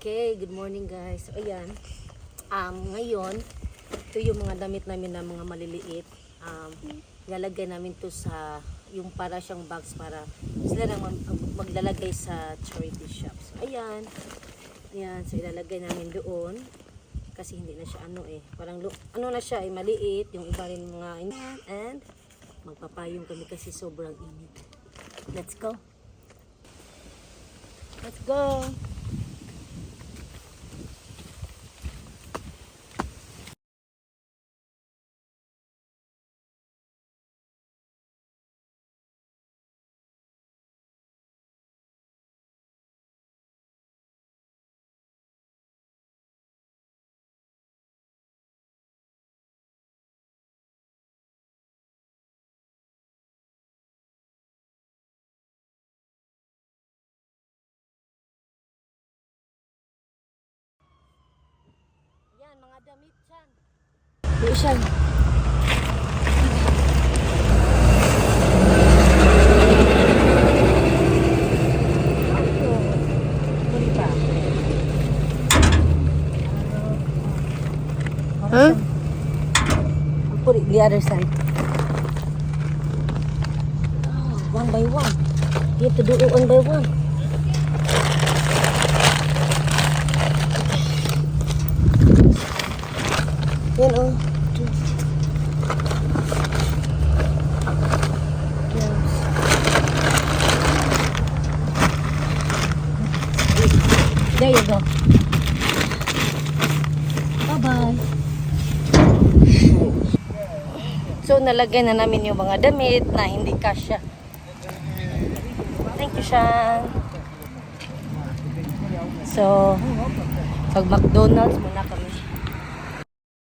Okay, good morning guys. So, ayan. Ngayon, ito yung mga damit namin na mga maliliit. Ilalagay namin to sa yung para siyang bags para sila nang maglalagay sa charity shop. So, ayan. Ayan, so ilalagay namin doon. Kasi hindi na siya parang ano na siya, maliit. Yung iba rin mga and magpapayong kami kasi sobrang init. Let's go. Let's go. Yan, mga damit dyan. Yung siya. Huh? Put it the other side. Oh, one by one. You have to do it one by one. Yan oh. There you go. Bye-bye. So, nalagay na namin yung mga damit na hindi kasya. Thank you, Sean. So, pag McDonald's muna kami.